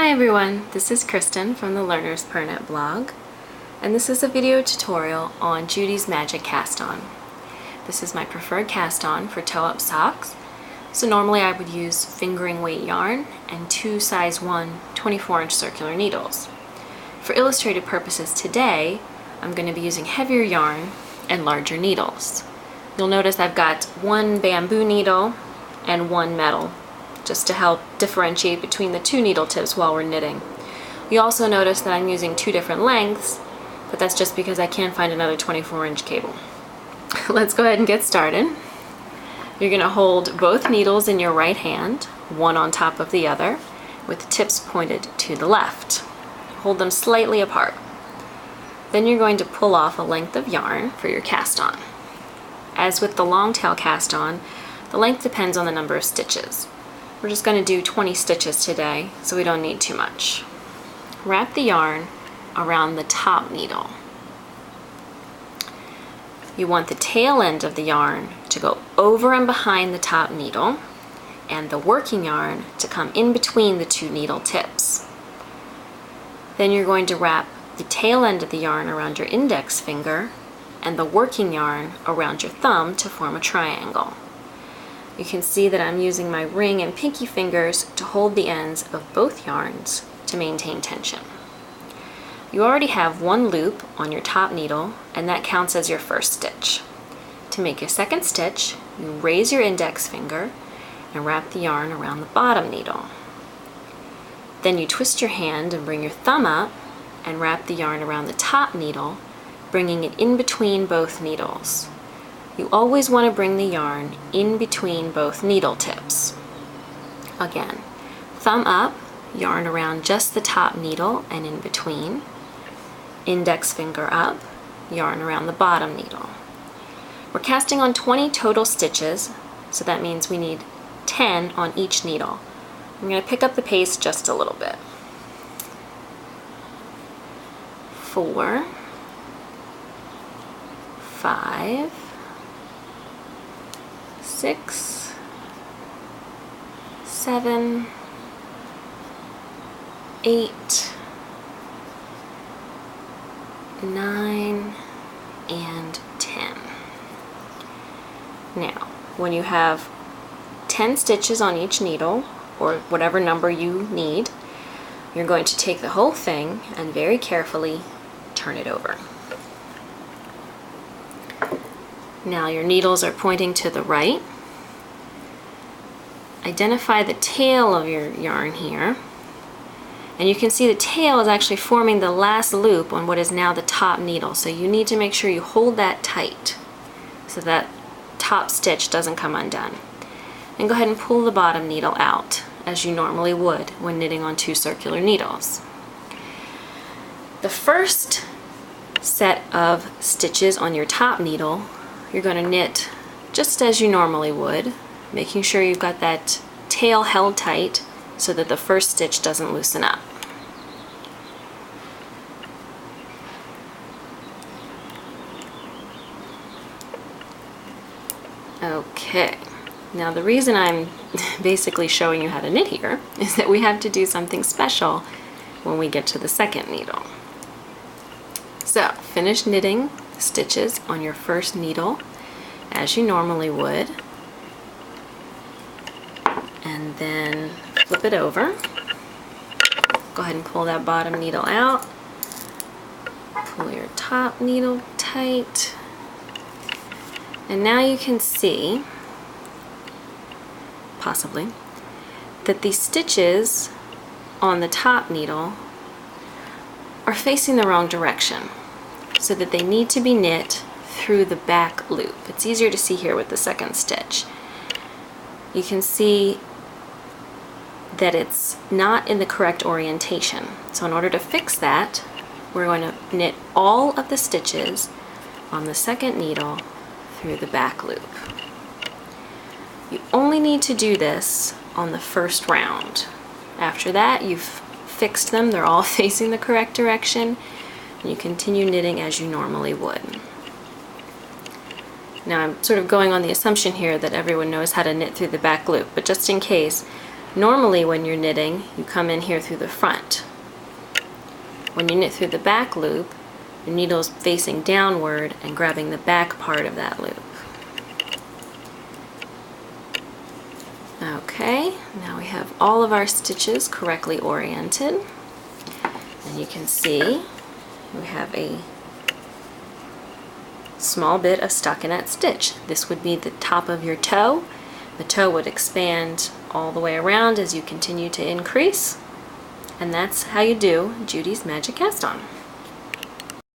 Hi everyone, this is Kristen from the Learner's Pernet blog, and this is a video tutorial on Judy's Magic Cast-On. This is my preferred cast-on for toe-up socks, so normally I would use fingering weight yarn and two size 1 24-inch circular needles. For illustrated purposes today, I'm going to be using heavier yarn and larger needles. You'll notice I've got one bamboo needle and one metal, just to help differentiate between the two needle tips while we're knitting. You also notice that I'm using two different lengths, but that's just because I can't find another 24-inch cable. Let's go ahead and get started. You're going to hold both needles in your right hand, one on top of the other, with the tips pointed to the left. Hold them slightly apart. Then you're going to pull off a length of yarn for your cast-on. As with the long tail cast-on, the length depends on the number of stitches. We're just going to do 20 stitches today, so we don't need too much. Wrap the yarn around the top needle. You want the tail end of the yarn to go over and behind the top needle, and the working yarn to come in between the two needle tips. Then you're going to wrap the tail end of the yarn around your index finger and the working yarn around your thumb to form a triangle. You can see that I'm using my ring and pinky fingers to hold the ends of both yarns to maintain tension. You already have one loop on your top needle, and that counts as your first stitch. To make your second stitch, you raise your index finger and wrap the yarn around the bottom needle. Then you twist your hand and bring your thumb up and wrap the yarn around the top needle, bringing it in between both needles. You always want to bring the yarn in between both needle tips. Again, thumb up, yarn around just the top needle and in between. Index finger up, yarn around the bottom needle. We're casting on 20 total stitches, so that means we need 10 on each needle. I'm going to pick up the pace just a little bit. 4, 5, 6, 7, 8, 9, and 10. Now, when you have 10 stitches on each needle, or whatever number you need, you're going to take the whole thing and very carefully turn it over. Now your needles are pointing to the right. Identify the tail of your yarn here, and you can see the tail is actually forming the last loop on what is now the top needle, so you need to make sure you hold that tight so that top stitch doesn't come undone. And go ahead and pull the bottom needle out as you normally would when knitting on two circular needles. The first set of stitches on your top needle, you're going to knit just as you normally would, making sure you've got that tail held tight so that the first stitch doesn't loosen up. Okay, now the reason I'm basically showing you how to knit here is that we have to do something special when we get to the second needle. So, finish knitting stitches on your first needle as you normally would, and then flip it over. Go ahead and pull that bottom needle out, pull your top needle tight, and now you can see, possibly, that these stitches on the top needle are facing the wrong direction, so that they need to be knit through the back loop. It's easier to see here with the second stitch. You can see that it's not in the correct orientation. So in order to fix that, we're going to knit all of the stitches on the second needle through the back loop. You only need to do this on the first round. After that, you've fixed them, they're all facing the correct direction, and you continue knitting as you normally would. Now I'm sort of going on the assumption here that everyone knows how to knit through the back loop, but just in case, Normally when you're knitting, you come in here through the front. When you knit through the back loop, your needle is facing downward and grabbing the back part of that loop. Okay, now we have all of our stitches correctly oriented. And you can see we have a small bit of stockinette stitch. This would be the top of your toe. The toe would expand all the way around as you continue to increase. And that's how you do Judy's Magic Cast On.